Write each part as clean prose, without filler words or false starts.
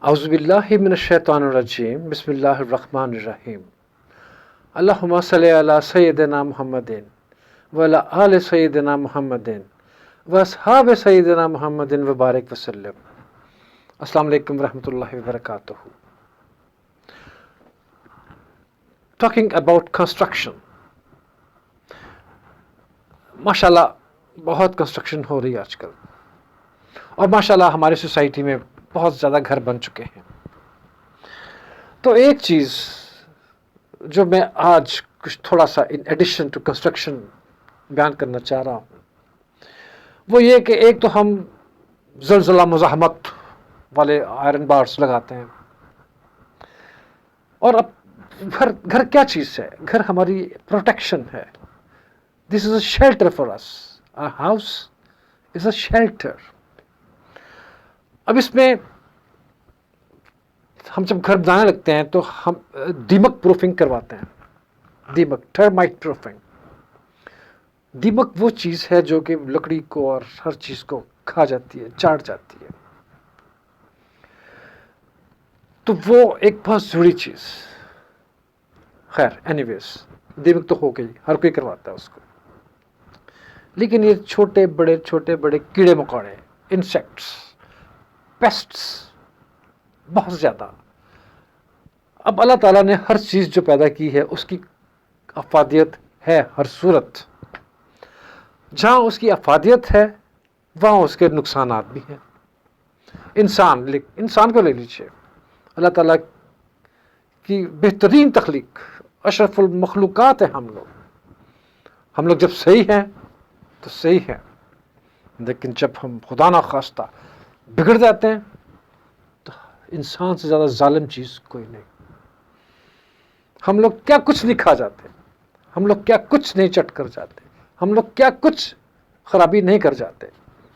اعوذ باللہ من الشیطان الرجیم بسم اللہ الرحمن الرحیم اللہم صلی علی سیدنا محمد وعلی آل سیدنا محمد واصحاب سیدنا محمد وبارک وسلم۔ السلام علیکم ورحمۃ اللہ وبرکاتہ۔ ٹاکنگ اباؤٹ کنسٹرکشن، ماشاءاللہ بہت کنسٹرکشن ہو رہی ہے آج کل، اور ماشاءاللہ ہماری سوسائٹی میں بہت زیادہ گھر بن چکے ہیں۔ تو ایک چیز جو میں آج کچھ تھوڑا سا ان ایڈیشن ٹو کنسٹرکشن بیان کرنا چاہ رہا ہوں، وہ یہ کہ ایک تو ہم زلزلہ مزاحمت والے آئرن بارس لگاتے ہیں، اور اب گھر کیا چیز ہے؟ گھر ہماری پروٹیکشن ہے۔ This is a shelter for us, our house is a shelter. اب اس میں ہم جب گھر بنانے لگتے ہیں تو ہم دیمک پروفنگ کرواتے ہیں، دیمک، ٹرمائٹ پروفنگ۔ دیمک وہ چیز ہے جو کہ لکڑی کو اور ہر چیز کو کھا جاتی ہے، چاٹ جاتی ہے، تو وہ ایک بہت ضروری چیز۔ خیر اینی ویز، دیمک تو ہو گئی، ہر کوئی کرواتا ہے اس کو، لیکن یہ چھوٹے بڑے کیڑے مکوڑے، انسیکٹس، پیسٹس بہت زیادہ۔ اب اللہ تعالیٰ نے ہر چیز جو پیدا کی ہے اس کی افادیت ہے ہر صورت۔ جہاں اس کی افادیت ہے وہاں اس کے نقصانات بھی ہیں۔ انسان کو لے لیجیے، اللہ تعالیٰ کی بہترین تخلیق، اشرف المخلوقات ہیں ہم لوگ جب صحیح ہیں تو صحیح ہیں، لیکن جب ہم خدا نخواستہ بگڑ جاتے ہیں تو انسان سے زیادہ ظالم چیز کوئی نہیں۔ ہم لوگ کیا کچھ نہیں کھا جاتے، ہم لوگ کیا کچھ نہیں چٹ کر جاتے، ہم لوگ کیا کچھ خرابی نہیں کر جاتے،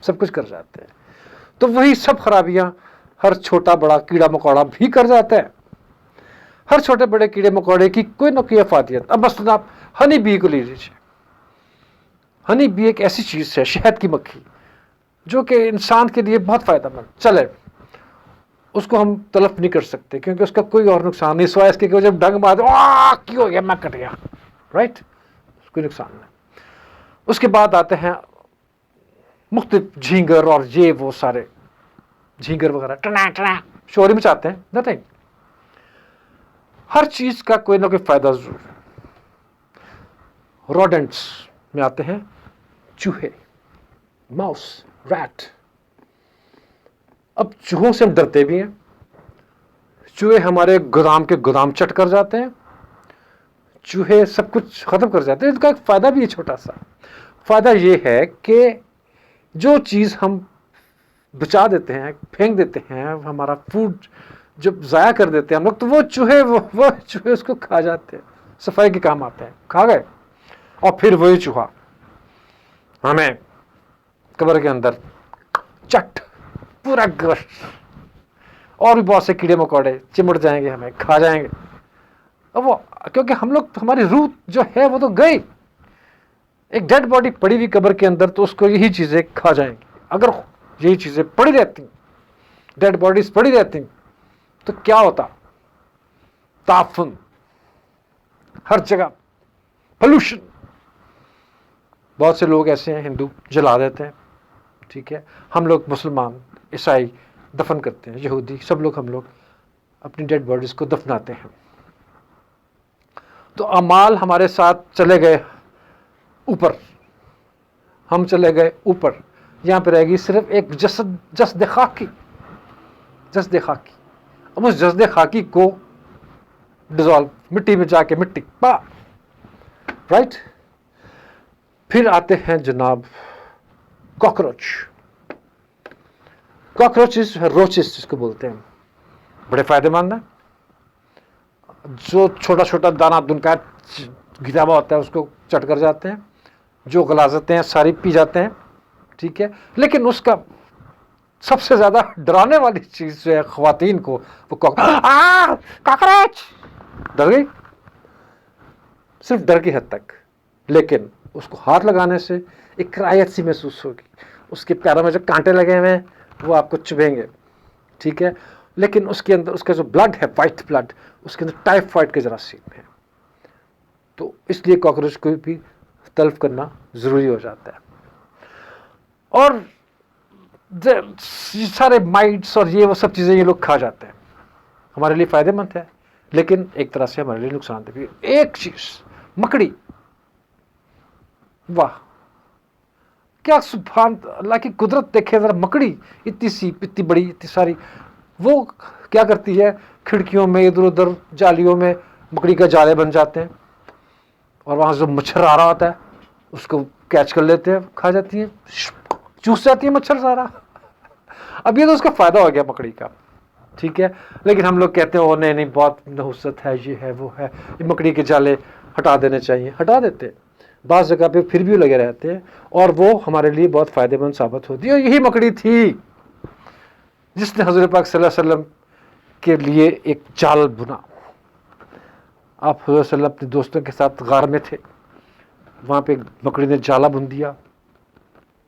سب کچھ کر جاتے ہیں۔ تو وہی سب خرابیاں ہر چھوٹا بڑا کیڑا مکوڑا بھی کر جاتا ہے۔ ہر چھوٹے بڑے کیڑے مکوڑے کی کوئی نہ کوئی افادیت۔ اب مثلاً آپ ہنی بی کو لے لیجیے۔ ہنی بی ایک ایسی چیز ہے، شہد کی مکھی، جو کہ انسان کے لیے بہت فائدہ مند۔ چلے اس کو ہم تلف نہیں کر سکتے کیونکہ اس کا کوئی اور نقصان نہیں، سوائے اس کے کہ جب ڈنگ مارے کی ہو گیا، میں کٹ گیا، رائٹ، کوئی نقصان نہیں۔ اس کے بعد آتے ہیں مختلف جھینگر اور یہ وہ سارے جھینگر وغیرہ ٹنا ٹنا شور مچاتے ہیں، نتھنگ۔ ہر چیز کا کوئی نہ کوئی فائدہ ضرور۔ روڈنٹس میں آتے ہیں چوہے، ماؤس، ریٹ۔ اب چوہوں سے ہم ڈرتے بھی ہیں، چوہے ہمارے گودام کے گودام چٹ کر جاتے ہیں، چوہے سب کچھ ختم کر جاتے ہیں۔ ان کا ایک فائدہ بھی ہے، چھوٹا سا فائدہ یہ ہے کہ جو چیز ہم بچا دیتے ہیں، پھینک دیتے ہیں، ہمارا فوڈ جب ضائع کر دیتے ہیں ہم لوگ، تو وہ چوہے اس کو کھا جاتے ہیں، صفائی کے کام آتے ہیں، کھا گئے۔ اور پھر وہی چوہا ہمیں قبر کے اندر چٹ پورا گوشت اور بھی بہت سے کیڑے مکوڑے چمٹ جائیں گے، ہمیں کھا جائیں گے۔ اب وہ کیونکہ ہم لوگ، ہماری روح جو ہے وہ تو گئی، ایک ڈیڈ باڈی پڑی ہوئی قبر کے اندر، تو اس کو یہی چیزیں کھا جائیں گی۔ اگر یہی چیزیں پڑی رہتی، ڈیڈ باڈیز پڑی رہتی، تو کیا ہوتا؟ تعفن، ہر جگہ پولوشن۔ بہت سے لوگ ایسے ہیں، ہندو جلا دیتے ہیں، ٹھیک ہے، ہم لوگ مسلمان، عیسائی دفن کرتے ہیں، یہودی، سب لوگ ہم لوگ اپنی ڈیڈ باڈیز کو دفناتے ہیں۔ تو اعمال ہمارے ساتھ چلے گئے اوپر، ہم چلے گئے اوپر، یہاں پہ رہے گی صرف ایک جسد خاکی۔ اب اس جسد خاکی کو ڈیزالو، مٹی میں جا کے مٹی پا، رائٹ۔ پھر آتے ہیں جناب کاکروچز، روچز جس کو بولتے ہیں، بڑے فائدے مند ہیں۔ جو چھوٹا چھوٹا دانہ دن کا گرا ہوا ہوتا ہے اس کو چٹ کر جاتے ہیں، جو غلاظتیں ہیں ساری پی جاتے ہیں، ٹھیک ہے۔ لیکن اس کا سب سے زیادہ ڈرانے والی چیز جو ہے خواتین کو، وہ کاکروچ، ڈر گئی، صرف ڈر کی حد تک، لیکن اس کو ہاتھ لگانے سے ایک کرائیت سی محسوس ہوگی۔ اس کے پیروں میں جو کانٹے لگے ہوئے ہیں وہ آپ کو چبھیں گے، ٹھیک ہے۔ لیکن اس کے اندر اس کا جو بلڈ ہے وائٹ بلڈ اس کے اندر ٹائفائڈ کے جراثیم ہے. تو اس لیے کاکروچ کو بھی تلف کرنا ضروری ہو جاتا ہے. اور سارے مائٹس اور یہ وہ سب چیزیں یہ لوگ کھا جاتے ہیں. ہمارے لیے فائدہ مند ہے لیکن ایک طرح سے ہمارے لیے نقصان دہ بھی. ایک چیز مکڑی، واہ کیا سبحان اللہ کی قدرت دیکھے ذرا. مکڑی اتنی سی اتنی بڑی اتنی ساری، وہ کیا کرتی ہے کھڑکیوں میں ادھر ادھر جالیوں میں مکڑی کا جالے بن جاتے ہیں اور وہاں سے مچھر آ رہا ہوتا ہے اس کو کیچ کر لیتے ہیں، کھا جاتی ہیں، چوس جاتی ہے مچھر سارا. اب یہ تو اس کا فائدہ ہو گیا مکڑی کا، ٹھیک ہے. لیکن ہم لوگ کہتے ہیں وہ نہیں بہت نحوست ہے، یہ ہے وہ ہے، یہ مکڑی کے جالے ہٹا دینے چاہیے. ہٹا دیتے ہیں بعض جگہ پہ پھر بھی لگے رہتے ہیں اور وہ ہمارے لیے بہت فائدہ مند ثابت ہوتی ہے. اور یہی مکڑی تھی جس نے حضور پاک صلی اللہ علیہ وسلم کے لیے ایک جال بنا. آپ حضور صلی اللہ علیہ وسلم اپنے دوستوں کے ساتھ غار میں تھے، وہاں پہ مکڑی نے جالا بن دیا.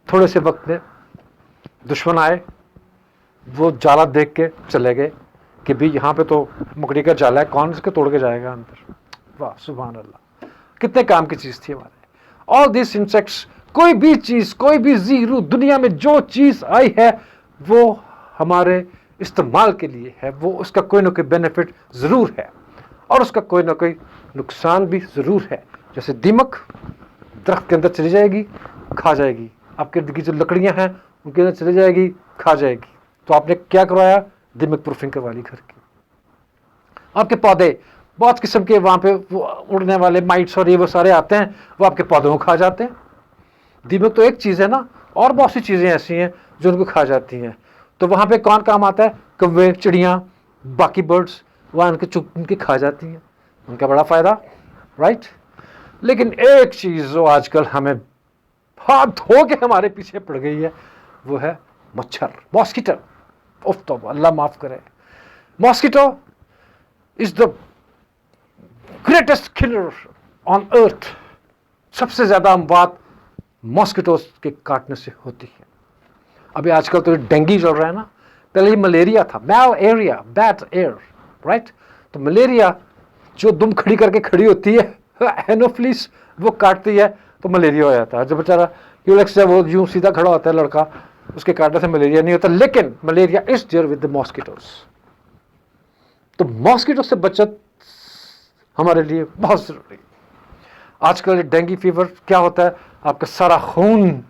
تھوڑے سے وقت میں دشمن آئے، وہ جالا دیکھ کے چلے گئے کہ بھی یہاں پہ تو مکڑی کا جالا ہے، کون اس کے توڑ کے جائے گا اندر. واہ سبحان اللہ، کتنے کام کی چیز تھی ہمارے. آل دیس انسیکٹس، کوئی بھی چیز، کوئی بھی زی روح دنیا میں جو چیز آئی ہے وہ ہمارے استعمال کے لیے ہے. وہ اس کا کوئی نہ کوئی بینیفٹ ضرور ہے اور اس کا کوئی نہ کوئی نقصان بھی ضرور ہے. جیسے دیمک درخت کے اندر چلی جائے گی کھا جائے گی، آپ کے ارد کی جو لکڑیاں ہیں ان کے اندر چلی جائے گی کھا جائے گی. تو آپ نے کیا کروایا؟ دیمک پروفنگ کروا لی گھر کی. آپ کے پودے بہت قسم کے وہاں پہ وہ اڑنے والے مائٹس اور یہ وہ سارے آتے ہیں، وہ آپ کے پودوں کو کھا جاتے ہیں. دیمک تو ایک چیز ہے نا، اور بہت سی چیزیں ایسی ہیں جو ان کو کھا جاتی ہیں. تو وہاں پہ کون کام آتا ہے؟ کوے، چڑیاں، باقی برڈس وہاں ان کے کھا جاتی ہیں، ان کا بڑا فائدہ، رائٹ. لیکن ایک چیز جو آج کل ہمیں ہاتھ دھو کے ہمارے پیچھے پڑ گئی ہے وہ ہے مچھر، ماسکیٹو. اف تو اللہ معاف کرے. Mosquito is the greatest killer on earth. سب سے زیادہ اموات ماسکیٹوز کے کاٹنے سے ہوتی ہے. ابھی آج کل تو ڈینگی چل رہا ہے نا، پہلے یہ ملیریا تھا، میلیریا، بیٹ ایئر، رائٹ. تو ملیریا جو دم کھڑی کر کے کھڑی ہوتی ہے اینوفلیس، وہ کاٹتی ہے تو ملیریا ہو جاتا ہے. جو بیچارہ یولیکس ہے وہ یوں سیدھا کھڑا ہوتا ہے لڑکا، اس کے کاٹنے سے ملیریا نہیں ہوتا. لیکن malaria is there with the mosquitoes. تو ماسکیٹو سے بچت ہمارے لیے بہت ضروری. آج کل ڈینگی فیور کیا ہوتا ہے؟ آپ کا سارا خون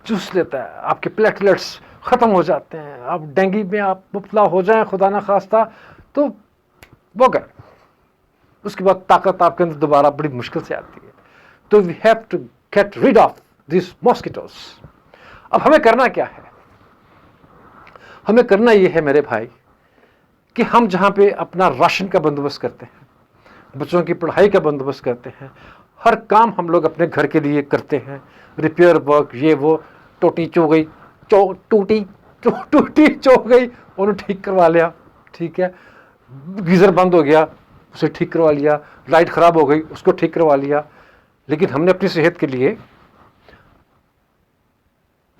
چوس لیتا ہے، آپ کے پلیٹلیٹس ختم ہو جاتے ہیں. آپ ڈینگی میں آپ مبتلا ہو جائیں خدا نہ خواستہ تو وہ گئے، اس کے بعد طاقت آپ کے اندر دوبارہ بڑی مشکل سے آتی ہے. تو we have to get rid of these mosquitoes. اب ہمیں کرنا کیا ہے؟ ہمیں کرنا یہ ہے میرے بھائی کہ ہم جہاں پہ اپنا راشن کا بندوبست کرتے ہیں، بچوں کی پڑھائی کا بندوبست کرتے ہیں، ہر کام ہم لوگ اپنے گھر کے لیے کرتے ہیں، ریپیئر ورک یہ وہ، ٹوٹی چو گئی، ٹوٹی چو گئی انہوں ٹھیک کروا لیا، ٹھیک ہے. گیزر بند ہو گیا اسے ٹھیک کروا لیا، لائٹ خراب ہو گئی اس کو ٹھیک کروا لیا. لیکن ہم نے اپنی صحت کے لیے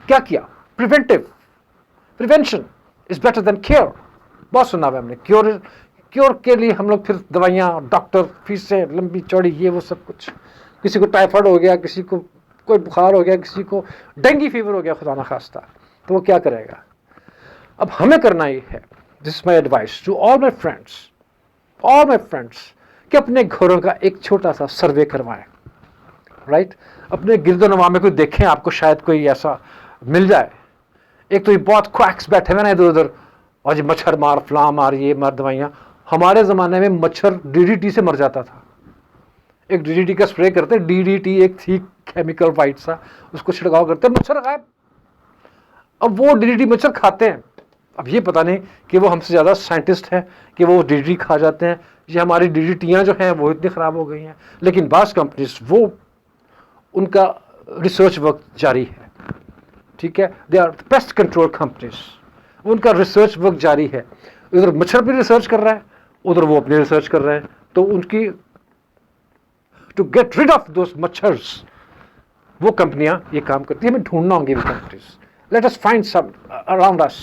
کیا کیا؟ Prevention is better than care. بہت سنا ہوا ہم نے، کیور کے لیے ہم لوگ پھر دوائیاں، ڈاکٹر، فیسیں لمبی چوڑی یہ وہ سب کچھ. کسی کو ٹائیفائڈ ہو گیا، کسی کو کوئی بخار ہو گیا، کسی کو ڈینگی فیور ہو گیا خدا نہ خواستہ، تو وہ کیا کرے گا؟ اب ہمیں کرنا یہ ہے، this is my advice to all my friends کہ اپنے گھروں کا ایک چھوٹا سا سروے کروائیں، رائٹ. اپنے گرد و نواح میں کوئی دیکھیں، آپ کو شاید کوئی ایسا مل جائے. ایک تو یہ بہت کویکس بیٹھے ہوئے نا ادھر ادھر، اور یہ مچھر مار، فلاں مار، یہ مار دوائیاں. ہمارے زمانے میں مچھر DDT سے مر جاتا تھا. ایک DDT کا اسپرے کرتے، DDT ایک تھی کیمیکل وائٹ سا، اس کو چھڑکاؤ کرتے، مچھر غائب. اب وہ DDT مچھر کھاتے ہیں. اب یہ پتہ نہیں کہ وہ ہم سے زیادہ سائنٹسٹ ہیں کہ وہ DDT کھا جاتے ہیں، یہ ہماری DDTیاں جو ہیں وہ اتنی خراب ہو گئی ہیں. لیکن بعض کمپنیز وہ ان کا ریسرچ ورک جاری ہے، ٹھیک ہے. They are pest control companies, ان کا ریسرچ ورک جاری ہے. ادھر مچھر بھی ریسرچ کر رہا ہے، ادھر وہ اپنے ریسرچ کر رہے ہیں. تو ان کی to get rid of those مچھرز وہ کمپنیاں یہ کام کرتی ہیں. ہمیں ڈھونڈنا ہوں گی وہ companies. Let us find some around us.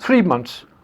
3 months,